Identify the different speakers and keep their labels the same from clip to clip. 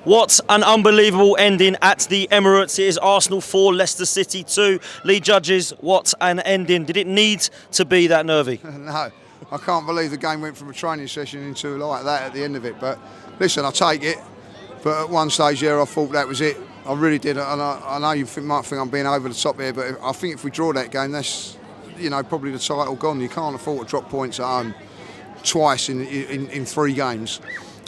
Speaker 1: What an unbelievable ending at the Emirates. It is Arsenal 4, Leicester City 2. Lee Judges, what an ending. Did it need to be that nervy?
Speaker 2: No, I can't believe the game went from a training session into like that at the end of it. But listen, I take it. But at one stage there, I thought that was it. I really did. And I know you might think I'm being over the top here, but I think if we draw that game, that's, you know, probably the title gone. You can't afford to drop points at home twice in 3 games.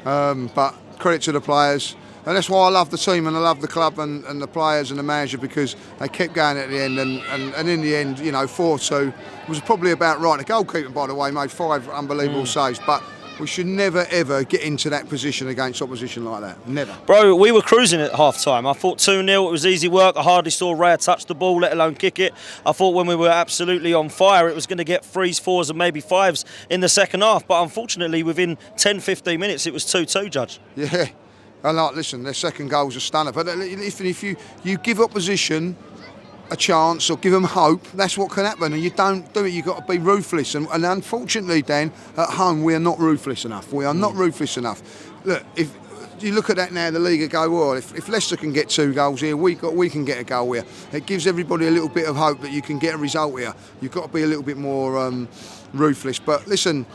Speaker 2: But credit to the players. And that's why I love the team and I love the club and the players and the manager, because they kept going at the end. And in the end, you know, 4-2 was probably about right. The goalkeeper, by the way, made 5 unbelievable saves. But we should never, ever get into that position against opposition like that. Never.
Speaker 1: Bro, we were cruising at half-time. I thought 2-0, it was easy work. I hardly saw Raya touch the ball, let alone kick it. I thought when we were absolutely on fire, it was going to get 3s, 4s and maybe 5s in the second half. But unfortunately, within 10, 15 minutes, it was 2-2, Judge.
Speaker 2: Yeah. And like, listen, their second goal's a stunner. But if you give opposition a chance or give them hope, that's what can happen. And you don't do it, you've got to be ruthless. And unfortunately, Dan, at home, we are not ruthless enough. We are not ruthless enough. Look, if you look at that now, the league go, well, if Leicester can get 2 goals here, we can get a goal here. It gives everybody a little bit of hope that you can get a result here. You've got to be a little bit more ruthless. But listen,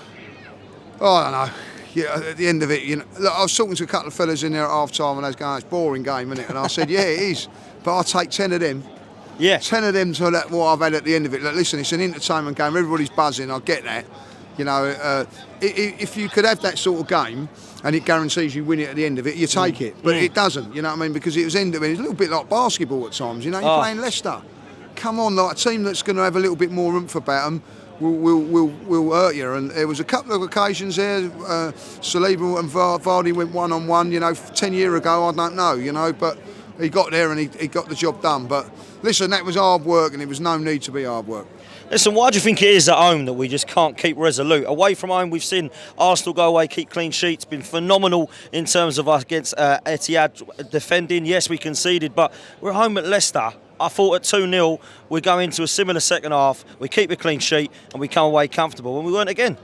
Speaker 2: I don't know. Yeah, at the end of it, you know, look, I was talking to a couple of fellas in there at half time and they was going, it's a boring game, isn't it? And I said, yeah, it is. But I'll take 10 of them.
Speaker 1: Yeah.
Speaker 2: 10 of them to that, what I've had at the end of it. Look, listen, it's an entertainment game. Everybody's buzzing. I get that. You know, if you could have that sort of game and it guarantees you win it at the end of it, you take it. But it doesn't, you know what I mean? Because it was end of it. It's a little bit like basketball at times. You know, you're playing Leicester. Come on, like a team that's going to have a little bit more oomph about them. Will hurt you. And there was a couple of occasions there, Saliba and Vardy went one-on-one, you know, 10 years ago, I don't know, you know, but he got there and he got the job done. But listen, that was hard work and there was no need to be hard work.
Speaker 1: Listen, why do you think it is at home that we just can't keep resolute? Away from home, we've seen Arsenal go away, keep clean sheets, been phenomenal in terms of us against Etihad defending. Yes, we conceded, but we're home at Leicester. I thought at 2-0, we go into a similar second half, we keep a clean sheet and we come away comfortable, and we weren't again.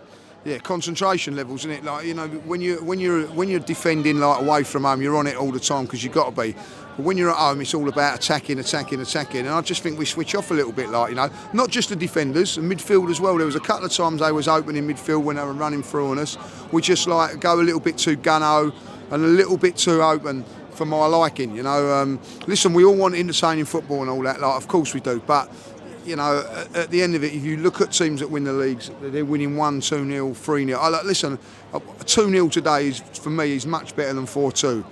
Speaker 1: Yeah,
Speaker 2: concentration levels, isn't it? Like, you know, when you're defending like away from home, you're on it all the time because you've got to be. But when you're at home, it's all about attacking. And I just think we switch off a little bit, like, you know, not just the defenders, and midfield as well. There was a couple of times they was open in midfield when they were running through on us. We just like go a little bit too gunno and a little bit too open for my liking, you know. Listen, we all want entertaining football and all that, like, of course we do, but you know, at the end of it, if you look at teams that win the leagues, they're winning 1-2-0, 3-0. Listen, 2-0 today is, for me, is much better than 4-2.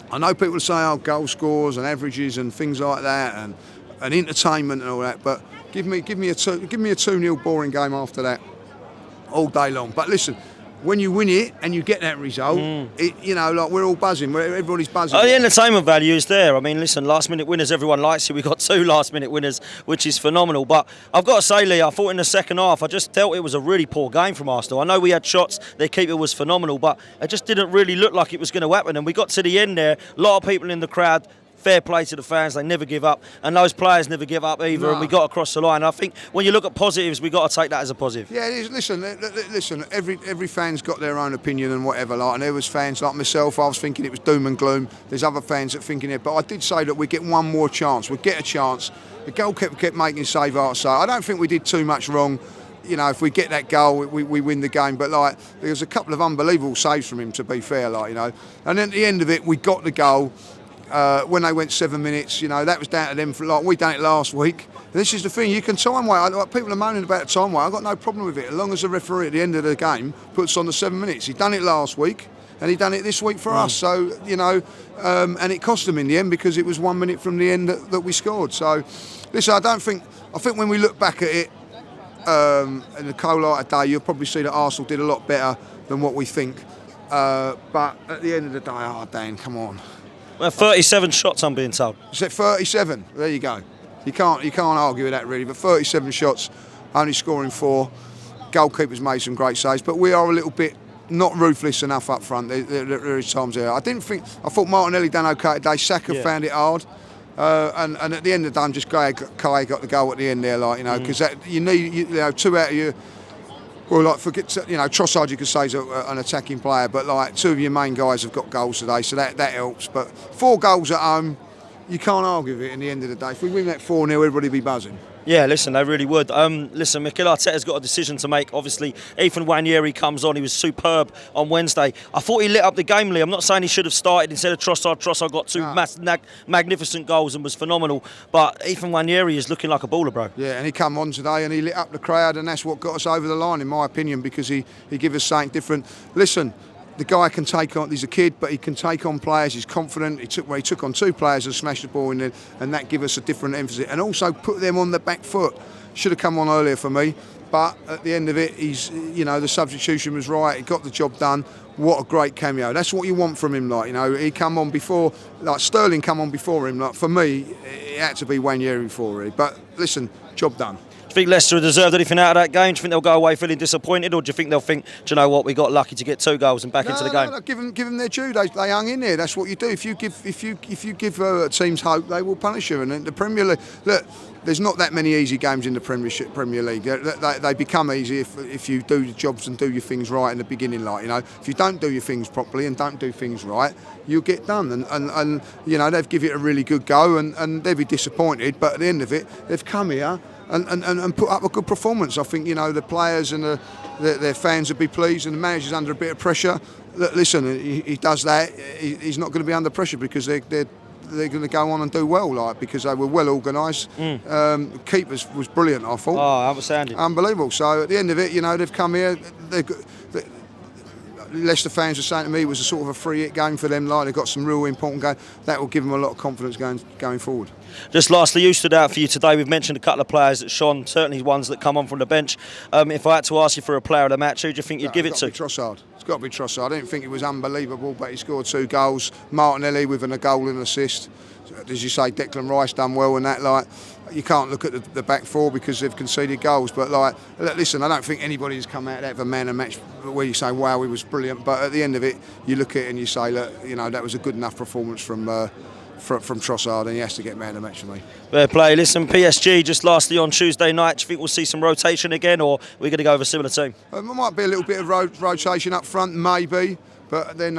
Speaker 2: I know people say, oh, goal scores and averages and things like that, and entertainment and all that, but give me a 2-0 boring game after that all day long. But listen, when you win it and you get that result, you know, like, we're all buzzing. Everybody's buzzing.
Speaker 1: Oh, the entertainment value is there. I mean, listen, last-minute winners, everyone likes it. We got 2 last-minute winners, which is phenomenal. But I've got to say, Lee, I thought in the second half, I just felt it was a really poor game from Arsenal. I know we had shots, their keeper was phenomenal, but it just didn't really look like it was going to happen. And we got to the end there, a lot of people in the crowd. Fair play to the fans, they never give up, and those players never give up either. No. And we got across the line. I think when you look at positives, we got to take that as a positive.
Speaker 2: Yeah, it is. Listen. Every fan's got their own opinion and whatever. Like, and there was fans like myself. I was thinking it was doom and gloom. There's other fans that thinking it, but I did say that we get one more chance. We get a chance. The goalkeeper kept making save after save. I don't think we did too much wrong. You know, if we get that goal, we win the game. But like, there was a couple of unbelievable saves from him, to be fair. Like, you know, and at the end of it, we got the goal. When they went 7 minutes, you know, that was down to them. For, like, we done it last week. This is the thing, you can time wait. People are moaning about time wait. I've got no problem with it, as long as the referee at the end of the game puts on the 7 minutes. He done it last week, and he done it this week for us. So, you know, and it cost them in the end because it was 1 minute from the end that we scored. So, listen, I think when we look back at it in the cold light of day, you'll probably see that Arsenal did a lot better than what we think. But at the end of the day, oh, Dan, come on.
Speaker 1: Well, 37 shots, I'm being told.
Speaker 2: Is it 37? There you go. You can't argue with that, really. But 37 shots, only scoring 4. Goalkeepers made some great saves, but we are a little bit not ruthless enough up front. There is times there. I thought Martinelli done okay today. Saka found it hard, and at the end of the day, just Kai got the goal at the end there, like, you know, because you need 2 out of your Well, like forget Trossard, you could say is an attacking player, but like 2 of your main guys have got goals today, so that helps. But 4 goals at home, you can't argue with it. In the end of the day, if we win that 4-0, everybody be buzzing.
Speaker 1: Yeah, listen, they really would. Listen, Mikel Arteta's got a decision to make. Obviously, Ethan Nwaneri comes on. He was superb on Wednesday. I thought he lit up the game, Lee. I'm not saying he should have started instead of Trossard. Trossard got 2 magnificent goals and was phenomenal. But Ethan Nwaneri is looking like a baller, bro.
Speaker 2: Yeah, and he come on today and he lit up the crowd, and that's what got us over the line, in my opinion, because he gave us something different. Listen, the guy can take on. He's a kid, but he can take on players. He's confident. He took on 2 players and smashed the ball in there, and that gave us a different emphasis. And also put them on the back foot. Should have come on earlier for me, but at the end of it, the substitution was right. He got the job done. What a great cameo. That's what you want from him. He come on before, like Sterling come on before him. Like for me, it had to be Nwaneri before him. But listen, job done.
Speaker 1: Do you think Leicester deserved anything out of that game? Do you think they'll go away feeling disappointed, or do you think they'll think, do you know what, we got lucky to get 2 goals and back into the game?
Speaker 2: No, give them their due. They hung in there. That's what you do. If you give teams hope, they will punish you. And in the Premier League, look, there's not that many easy games in the Premier League. They become easy if you do your jobs and do your things right in the beginning. If you don't do your things properly and don't do things right, you'll get done. And they've given it a really good go, and they'll be disappointed. But at the end of it, they've come here and put up a good performance. I think the players and their fans would be pleased, and the manager's under a bit of pressure. Listen, he does that. He's not going to be under pressure because they're going to go on and do well, because they were well organised. Keepers was brilliant, I thought.
Speaker 1: Oh, outstanding.
Speaker 2: Unbelievable. So at the end of it, they've come here. Leicester fans were saying to me it was a sort of a free hit game for them. They've got some real important game. That will give them a lot of confidence going forward.
Speaker 1: Just lastly, who stood out for you today? We've mentioned a couple of players that shone, certainly ones that come on from the bench. If I had to ask you for a player of the match, who do you think you'd give it to?
Speaker 2: Trossard. It's got to be Trossard. I didn't think it was unbelievable, but he scored 2 goals. Martinelli with a goal and an assist. As you say, Declan Rice done well in that. You can't look at the back 4 because they've conceded goals. But listen, I don't think anybody has come out of that for man of match where you say, wow, he was brilliant. But at the end of it, you look at it and you say, look, that was a good enough performance from Trossard, and he has to get man of the match for me.
Speaker 1: Fair play. Listen, PSG, just lastly on Tuesday night, do you think we'll see some rotation again, or are we going to go with a similar team?
Speaker 2: There might be a little bit of rotation up front, maybe. But then,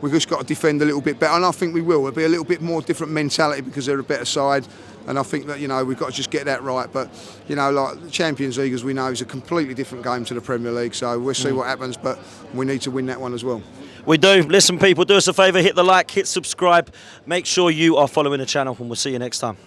Speaker 2: we've just got to defend a little bit better, and I think we will. There'll be a little bit more different mentality because they're a better side, and I think that we've got to just get that right. But like the Champions League, as we know, is a completely different game to the Premier League. So we'll see what happens, but we need to win that one as well.
Speaker 1: We do. Listen, people, do us a favour, hit the like, hit subscribe, make sure you are following the channel, and we'll see you next time.